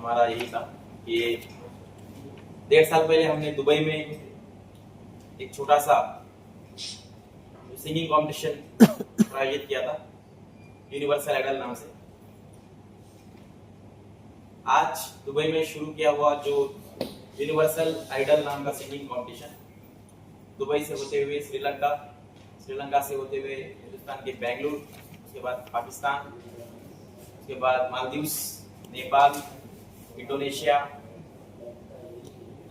हमारा यही था कि 1.5 साल पहले हमने दुबई में एक छोटा सा सिंगिंग कंपटीशन आयोजित किया था यूनिवर्सल आइडल नाम से। आज दुबई में शुरू किया हुआ जो यूनिवर्सल आइडल नाम का सिंगिंग कंपटीशन दुबई से होते हुए श्रीलंका से होते हुए हिंदुस्तान के बेंगलुरु, उसके बाद पाकिस्तान, उसके बाद Maldives, Nepal, Indonesia,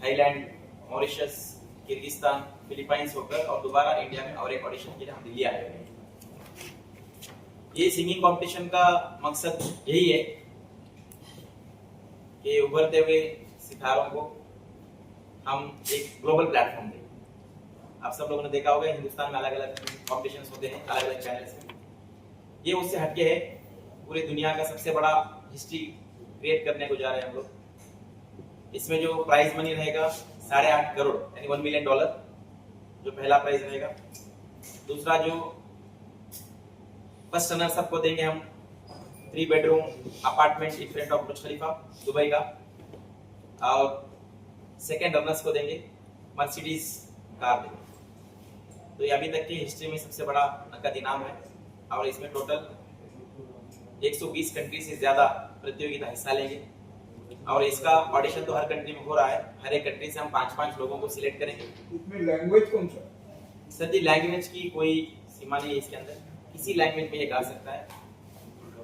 Thailand, Mauritius, Kyrgyzstan, Philippines होकर और दोबारा इंडिया में और एक ऑडिशन के लिए हम दिल्ली आए हुए हैं। ये सिंगिंग कंपटीशन का मकसद यही है कि उभरते हुए सितारों को हम एक ग्लोबल प्लेटफॉर्म दें। आप सब लोगों ने देखा होगा हिंदुस्तान में अलग अलग कॉम्पिटिशन्स होते हैं अलग अलग चैनल्स में। ये उससे हटके है, पूरी दुनिया का सबसे बड़ा हिस्ट्री क्रिएट करने को जा रहे हैं हम लोग। इसमें जो प्राइज मनी रहेगा 8.5 करोड़ यानी $1 मिलियन जो पहला प्राइज रहेगा। दूसरा जो फर्स्ट रनर सबको देंगे हम 3 bedroom apartment in front of Burj Khalifa Dubai का, और सेकेंड रनर्स को देंगे मर्सिडीज कार देंगे। तो ये अभी तक की हिस्ट्री में सबसे बड़ा नकद इनाम है और इसमें टोटल 120 कंट्री से ज्यादा प्रतियोगिता हिस्सा लेंगे। और इसका ऑडिशन तो हर कंट्री में हो रहा है, हर एक कंट्री से हम 5-5 लोगों को सिलेक्ट करेंगे। इसमें लैंग्वेज कौन सा? सर जी लैंग्वेज की कोई सीमा नहीं है इसके अंदर, किसी लैंग्वेज में ये गा सकता है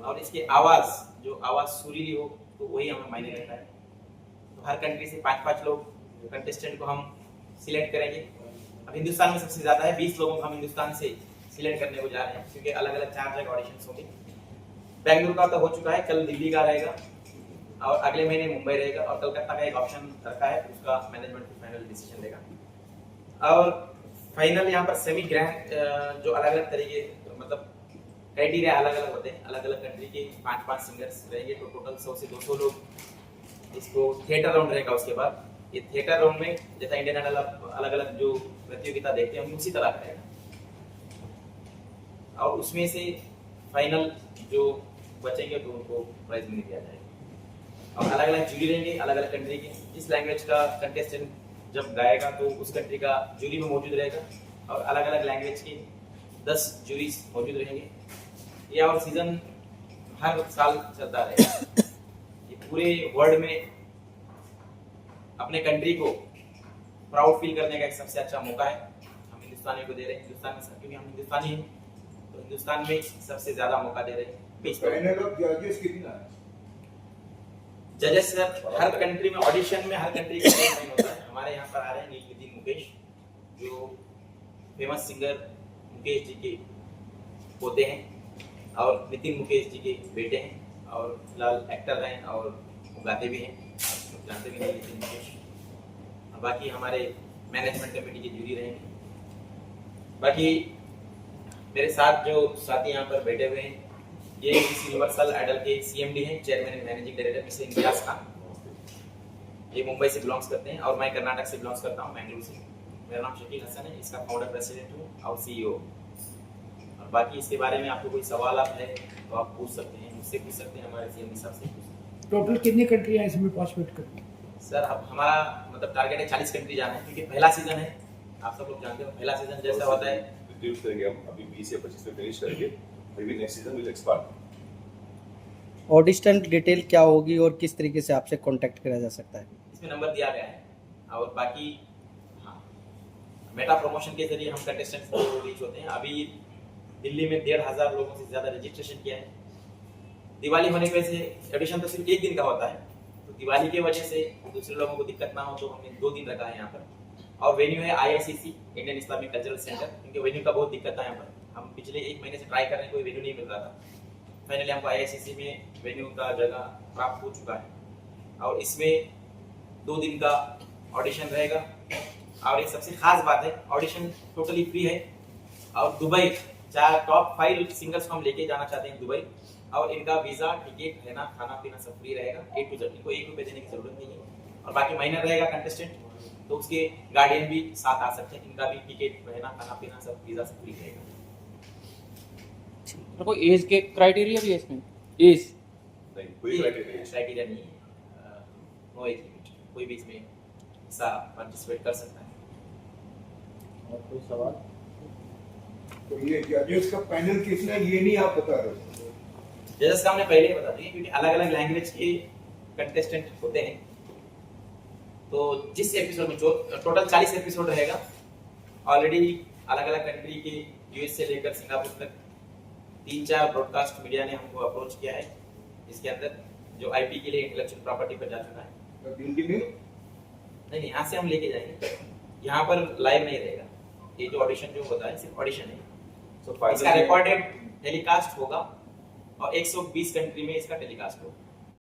और इसकी आवाज सुरीली हो तो वही हमें मायने रखता है। तो हर कंट्री से 5-5 लोग कंटेस्टेंट को हम सिलेक्ट करेंगे। अब हिंदुस्तान में सबसे ज्यादा है, 20 लोगों को हम हिंदुस्तान से सिलेक्ट करने को जा रहे हैं क्योंकि अलग अलग 4 जगह ऑडिशंस होंगे। बेंगलुरु का तो हो चुका है, कल दिल्ली का रहेगा और अगले महीने मुंबई रहेगा और कलकत्ता का एक ऑप्शन रखा है, उसका मैनेजमेंट फाइनल डिसीजन लेगा। और फाइनल यहाँ पर सेमी ग्रैंड जो अलग अलग तरीके मतलब क्राइटेरिया अलग अलग होते हैं, अलग अलग कंट्री के 5-5 सिंगर्स रहेंगे। तो टोटल 100 से 200 लोग। इसको थिएटर राउंड रहेगा। उसके बाद ये थिएटर राउंड में जैसा इंडियन आइडल अलग अलग जो प्रतियोगिता देखते हैं उसी तरह रहेगा और उसमें से फाइनल जो बचेंगे तो उनको प्राइज मनी दिया जाएगा। और अलग अलग जूरी रहेंगे अलग अलग कंट्री के। जिस लैंग्वेज का कंटेस्टेंट जब गाएगा तो उस कंट्री का जूरी में मौजूद रहेगा और अलग अलग लैंग्वेज के 10 जूरीज मौजूद रहेंगे। ये और सीजन हर साल चलता रहेगा। ये पूरे वर्ल्ड में अपने कंट्री को प्राउड फील करने का एक सबसे अच्छा मौका है, हम हिंदुस्तानियों को दे रहे हैं। हिंदुस्तान में क्योंकि हम हिंदुस्तानी हैं तो हिंदुस्तान में सबसे ज्यादा मौका दे रहे हैं। पैनल ऑफ जजेस कितना है? जजेस सर हर कंट्री में ऑडिशन में हर कंट्री का साइन होता है। हमारे यहाँ पर आ रहे हैं नितिन मुकेश जो फेमस सिंगर मुकेश जी के पोते हैं और नितिन मुकेश जी के बेटे हैं और फिलहाल एक्टर हैं और वो गाते भी हैं, आप जानते भी नहीं नितिन मुकेश। बाकी हमारे मैनेजमेंट कमेटी के जूरी रहेंगे। बाकी मेरे साथ जो साथी यहाँ पर बैठे हुए हैं ये इस यूनिवर्सल आइडल के CMD हैं, chairman and managing director mister Imtiaz Khan. ये मुंबई से बिलोंग्स करते हैं और मैं कर्नाटक से बिलोंग्स करता हूँ, बेंगलुरु से। मेरा नाम शकील हसन है, इसका फाउंडर प्रेसिडेंट हूँ और CEO। और बाकी इसके बारे में आपको कोई सवाल है तो आप पूछ सकते हैं, मुझसे पूछ सकते हैं, हमारे CMD साहब से पूछ सकते हैं। टोटल कितनी कंट्री हैं इसमें पार्टिसिपेट करती हैं? सर अब हमारा मतलब टारगेट है 40 कंट्री जाना है क्योंकि पहला सीजन है, आप सब लोग जानते हो पहला सीजन जैसा होता है। रिड्यूस करेंगे हम, अभी 20 या 25 में फिनिश करेंगे, फिर next season will expand. Audition detail क्या होगी और किस तरीके से आपसे कांटेक्ट करा जा सकता है? इसमें नंबर दिया गया है और बाकी हाँ मेटा प्रमोशन के जरिए हम कंटेस्टेंट्स को रीच होते हैं। अभी दिल्ली में 1,500 लोगों से ज्यादा रजिस्ट्रेशन किया है। दिवाली होने की वजह से ऑडिशन तो सिर्फ 1 दिन का होता है, तो दिवाली की वजह से दूसरे लोगों को दिक्कत ना हो तो हमने 2 दिन रखा है यहाँ पर। और वेन्यू है IICC Indian Islamic cultural centre, क्योंकि वेन्यू का बहुत दिक्कत था यहाँ पर। हम पिछले 1 महीने से ट्राई कर रहे हैं, कोई वेन्यू नहीं मिल रहा था। फाइनली हमको IICC में वेन्यू का जगह प्राप्त हो चुका है और इसमें 2 दिन का ऑडिशन रहेगा। और एक सबसे खास बात है ऑडिशन टोटली फ्री है और दुबई 4 टॉप 5 सिंगर्स को हम लेके जाना चाहते हैं दुबई, और इनका वीजा, टिकट, रहना, खाना पीना सब फ्री रहेगा A to Z। इनको 1 रुपये देने की जरूरत नहीं है। और बाकी माइनर रहेगा कंटेस्टेंट तो उसके गार्डियन भी साथ आ सकते हैं, इनका भी टिकट, रहना, खाना पीना सब वीजा सब फ्री रहेगा। कोई एज के क्राइटेरिया भी है इसमें? एज नहीं, कोई क्राइटेरिया नहीं है। नो एज लिमिट, कोई भी इसमें हिस्सा पार्टिसिपेट कर सकता है। और कोई सवाल? तो ये जजेस का पैनल किसने ये नहीं आप बता रहे हो? जजेस का हमने पहले ही बता दिया, क्योंकि अलग अलग लैंग्वेज के कंटेस्टेंट होते हैं। तो जिस एपिसोड में टोटल 40 एपिसोड रहेगा, ऑलरेडी अलग अलग कंट्री के यूएस से लेकर सिंगापुर तक 3-4 ब्रॉडकास्ट मीडिया ने हमको अप्रोच किया है, जिसके अंदर जो आईपी के लिए इंटेलेक्चुअल प्रॉपर्टी पर जा चुका है। तो दिल्ली में नहीं, यहाँ से हम लेके जाएंगे, यहाँ पर लाइव नहीं रहेगा। ये जो ऑडिशन जो होता है सिर्फ ऑडिशन है। So इसका finally, रिकॉर्डेड टेलीकास्ट होगा और 120 कंट्री में इसका टेलीकास्ट होगा।